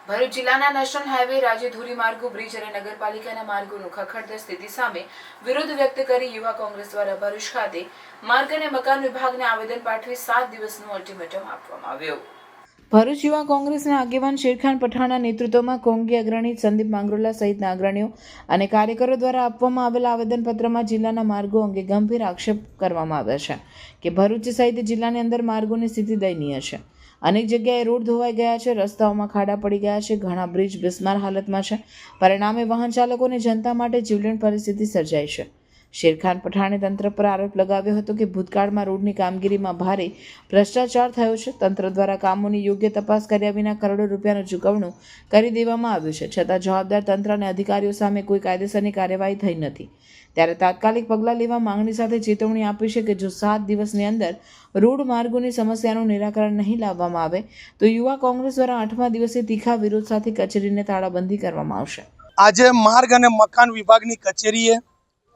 ભરૂચ જિલ્લાના national highway રાજ્ય ધોરીમાર્ગો બ્રિજ અને નગરપાલિકાના માર્ગોનું ખખડતી સ્થિતિ સામે વિરોધ વ્યક્ત કરી યુવા કોંગ્રેસ દ્વારા ભરૂચ ખાતે માર્ગ અને મકાન વિભાગને આવેદન પાઠવી 7 દિવસનું અલ્ટિમેટમ આપવામાં આવ્યું. ભરૂચ યુવા કોંગ્રેસના આગેવાન શેરખાન પઠાણના નેતૃત્વમાં કોંગી અગ્રણી સંદીપ માંગરોલા સહિતના અગ્રણીઓ અને કાર્યકરો દ્વારા આપવામાં આવેલા આવેદનપત્રમાં જિલ્લાના માર્ગો અંગે ગંભીર આક્ષેપ કરવામાં આવ્યા છે કે ભરૂચ સહિત જિલ્લાની અંદર માર્ગોની સ્થિતિ દયનીય છે. અનેક જગ્યાએ રોડ ધોવાઈ ગયા છે, રસ્તાઓમાં ખાડા પડી ગયા છે, ઘણા બ્રિજ બિસ્માર હાલતમાં છે. પરિણામે વાહન ચાલકો અને જનતા માટે જીવલેણ પરિસ્થિતિ સર્જાઈ છે. શેરખાન પઠાણે તંત્ર પર આરોપ લગાવ્યો હતો કે ભૂતકાળમાં રોડની કામગીરીમાં ભારે ભ્રષ્ટાચાર થયો છે. તંત્ર દ્વારા કામોની યોગ્ય તપાસ કર્યા વિના કરોડો રૂપિયાનું ચૂકવણું કરી દેવામાં આવ્યું છે, છતાં જવાબદાર તંત્ર અને અધિકારીઓ સામે કોઈ કાયદેસરની કાર્યવાહી થઈ નથી. ત્યારે તાત્કાલિક પગલાં લેવા માંગણી સાથે ચેતવણી આપી છે કે જો 7 દિવસની અંદર રોડ માર્ગોની સમસ્યાનું નિરાકરણ નહીં લાવવામાં આવે તો યુવા કોંગ્રેસ દ્વારા 8મા દિવસે તીખા વિરોધ સાથે કચેરીને તાળાબંધી કરવામાં આવશે. આજે માર્ગ અને મકાન વિભાગની કચેરીએ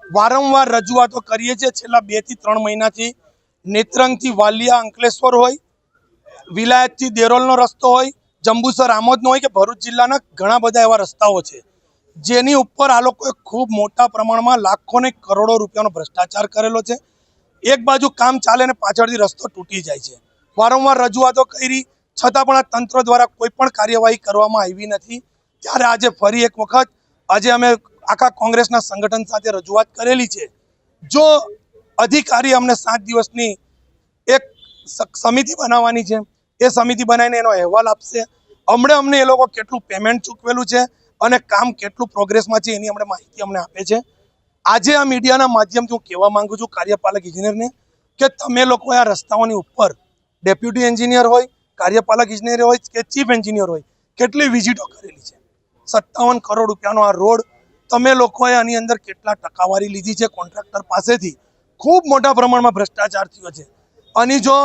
વારંવાર રજૂઆતો કરીએ છીએ. છેલ્લા 2 થી 3 મહિનાથી નેત્રંગથી વાલિયા અંકલેશ્વર હોય, વિલાયતથી દેરોલનો રસ્તો હોય, જંબુસર આમોદનો હોય કે ભરૂચ જિલ્લાના ઘણા બધા એવા રસ્તાઓ છે જેની ઉપર આ લોકોએ ખૂબ મોટા પ્રમાણમાં લાખો ને કરોડો રૂપિયાનો ભ્રષ્ટાચાર કરેલો છે. એક બાજુ કામ ચાલે ને પાછળથી રસ્તો તૂટી જાય છે. વારંવાર રજૂઆતો કરી છતાં પણ આ તંત્ર દ્વારા કોઈ પણ કાર્યવાહી કરવામાં આવી નથી. ત્યારે આજે ફરી એક વખત આજે અમે આખા કોંગ્રેસના સંગઠન સાથે રજૂઆત કરેલી છે. જો અધિકારી અમને 7 દિવસની એક સમિતિ બનાવવાની છે, એ સમિતિ બનાવીને એનો અહેવાલ આપશે. અમને એ લોકો કેટલું પેમેન્ટ ચૂકવેલું છે અને કામ કેટલું પ્રોગ્રેસમાં છે એની અમને માહિતી આપે છે. આજે આ મીડિયાના માધ્યમથી હું કહેવા માંગુ છું કાર્યપાલક ઇજનેરને કે તમે લોકો આ રસ્તાઓની ઉપર ડેપ્યુટી એન્જિનિયર હોય, કાર્યપાલક ઇજનેર હોય કે ચીફ એન્જિનિયર હોય, કેટલી વિઝિટો કરેલી છે. 57 કરોડ રૂપિયાનો આ રોડ તમે લોકોએ આની અંદર કેટલા ટકાવારી લીધી છે કોન્ટ્રાક્ટર પાસેથી. ખૂબ મોટા પ્રમાણમાં ભ્રષ્ટાચાર થયો છે. અને જો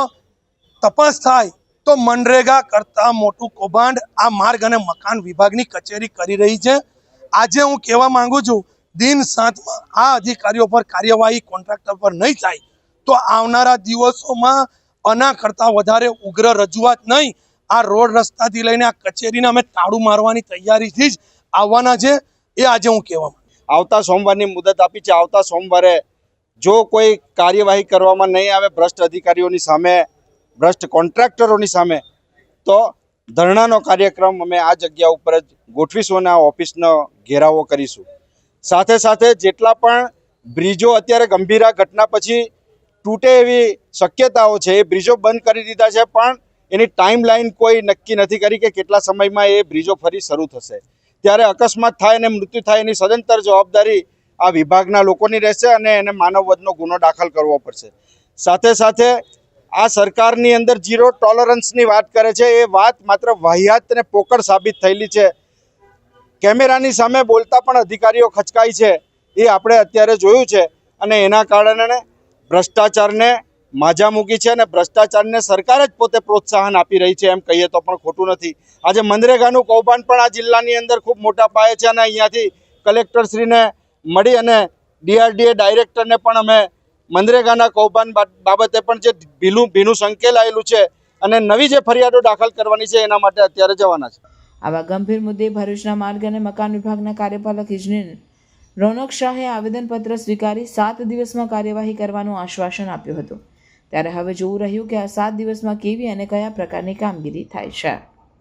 તપાસ થાય તો મનરેગા કરતાં મોટું કૌભાંડ આ માર્ગ અને મકાન વિભાગની કચેરી કરી રહી છે. આજે હું કહેવા માંગુ છું દિન 7માં આ અધિકારીઓ પર કાર્યવાહી કોન્ટ્રાક્ટર પર નહીં થાય તો આવનારા દિવસોમાં આના કરતાં વધારે ઉગ્ર રજૂઆત નહીં, આ રોડ રસ્તાથી લઈને આ કચેરીને અમે તાળું મારવાની તૈયારીથી જ આવવાના છે. એ આજે હું કહેવા માંગુ. આવતા સોમવારની મુદત આપી છે. આવતા સોમવારે જો કોઈ કાર્યવાહી કરવામાં નહીં આવે ભ્રષ્ટ અધિકારીઓની સામે, ભ્રષ્ટ કોન્ટ્રાક્ટરોની સામે, તો ધરણાનો કાર્યક્રમ અમે આ જગ્યા ઉપર જ ગોઠવીશું અને આ ઓફિસનો ઘેરાવો કરીશું. સાથે સાથે જેટલા પણ બ્રિજો અત્યારે ગંભીરા ઘટના પછી તૂટે એવી શક્યતાઓ છે એ બ્રિજો બંધ કરી દીધા છે, પણ એની ટાઈમ લાઈન કોઈ નક્કી નથી કરી કે કેટલા સમયમાં એ બ્રિજો ફરી શરૂ થશે. ત્યારે અકસ્માત થાય અને મૃત્યુ થાય એની સદંતર જવાબદારી આ વિભાગના લોકોની રહેશે અને એને માનવવધનો ગુનો દાખલ કરવો પડશે. સાથે સાથે આ સરકારની અંદર 0 ટોલરન્સની વાત કરે છે, એ વાત માત્ર વાહિયાત અને પોકળ સાબિત થયેલી છે. કેમેરાની સામે બોલતા પણ અધિકારીઓ ખચકાય છે, એ આપણે અત્યારે જોયું છે. અને એના કારણે ભ્રષ્ટાચારને માજા મૂકી છે અને ભ્રષ્ટાચારને સરકાર જ પોતે પ્રોત્સાહન આપી રહી છે એમ કહીએ તો પણ ખોટું નથી. આજે મનરેગાનું કૌભાંડ પણ આ જિલ્લાની અંદર ખૂબ મોટા પાયે છે અને અહીંયાથી કલેક્ટરશ્રીને મળી અને DRDA ડાયરેક્ટરને પણ અમે મનરેગાના કૌભાંડ બાબતે પણ જે ભીનું સંકેલાયેલું છે અને નવી જે ફરિયાદો દાખલ કરવાની છે એના માટે અત્યારે જવાના છે. આવા ગંભીર મુદ્દે ભરૂચના માર્ગ અને મકાન વિભાગના કાર્યપાલક ઇજનેર રોનક શાહે આવેદનપત્ર સ્વીકારી 7 દિવસમાં કાર્યવાહી કરવાનું આશ્વાસન આપ્યું હતું. ત્યારે હવે જોવું રહ્યું કે આ 7 દિવસમાં કેવી અને કયા પ્રકારની કામગીરી થાય છે.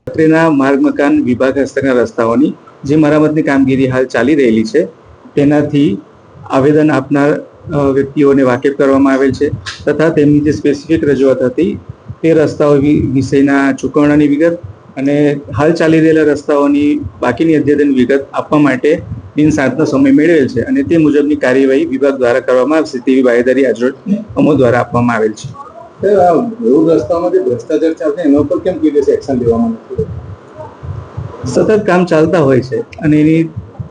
રાત્રિના માર્ગ મકાન વિભાગ હસ્તકના રસ્તાઓની જે મરામતની કામગીરી હાલ ચાલી રહેલી છે તેનાથી આવેદન આપનાર વ્યક્તિઓને વાકેફ કરવામાં આવેલ છે તથા તેમની જે સ્પેસિફિક રજૂઆત હતી તે રસ્તાઓ વિશેના ચૂકવણાની વિગત અને હાલ ચાલી રહેલા રસ્તાઓની બાકીની અદ્યતન વિગત આપવા માટે દિન 7નો સમય મેળવેલ છે અને તે મુજબની કાર્યવાહી વિભાગ દ્વારા કરવામાં આવશે તેવી બાહેધરી આજરોજ અમો દ્વારા આપવામાં આવેલ છે. રોડ રસ્તામાં જે ભ્રષ્ટાચાર ચાલશે એના ઉપર કેમ કોઈ દિવસ એક્શન લેવામાં નથી? સતત કામ ચાલતા હોય છે અને એની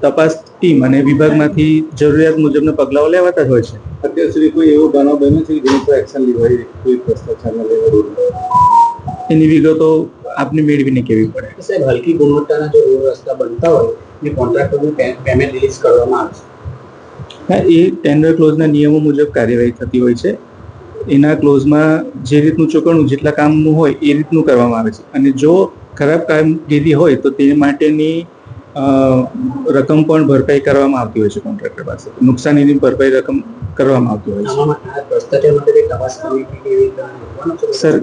તપાસ ટીમ અને વિભાગમાંથી જરૂરિયાત મુજબના પગલાઓ લેવાતા જ હોય છે. અત્યાર સુધી કોઈ એવો બનાવ બન્યો છે જેની પર એક્શન લેવાય કોઈ ભ્રષ્ટાચારના લેવા એની વિગતો આપને મેળવીને કેવી પડે. સાહેબ, હલકી ગુણવત્તાના જો રોડ રસ્તા બનતા હોય એ કોન્ટ્રાક્ટરનું પેમેન્ટ રિલીઝ કરવામાં આવશે. હા, એ ટેન્ડર ક્લોઝના નિયમો મુજબ કાર્યવાહી થતી હોય છે. એના ક્લોઝમાં જે રીતનું ચૂકવણું જેટલા કામનું હોય એ રીતનું કરવામાં આવે છે અને જો ખરાબ કામગીરી હોય તો તે માટેની રકમ પણ ભરપાઈ કરવામાં આવતી હોય છે કોન્ટ્રાક્ટર પાસે, નુકસાનીની ભરપાઈ રકમ કરવામાં આવતી હોય છે. આમાં આ ભ્રષ્ટાચાર માટે કોઈ તપાસ કમિટી કે એવી રીતે ગોઠવવાનો છે? સર,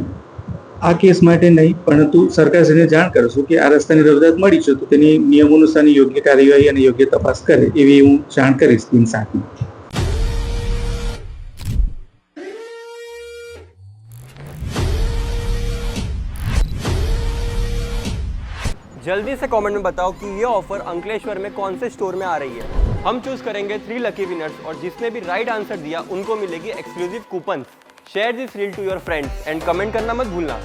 આ કેસ માટે નહીં, પરંતુ સરકારશ્રીને જાણ કરશું કે આ રસ્તાની રજૂઆત મળી છે તો તેની નિયમ અનુસારની યોગ્ય કાર્યવાહી અને યોગ્ય તપાસ કરે એવી હું જાણ કરીશ ટીમ સાથે. जल्दी से कमेंट में बताओ कि ये ऑफर अंकलेश्वर में कौन से स्टोर में आ रही है. हम चूज करेंगे 3 लकी विनर्स और जिसने भी राइट आंसर दिया उनको मिलेगी exclusive coupon. Share this reel to your friends and comment करना मत भूलना.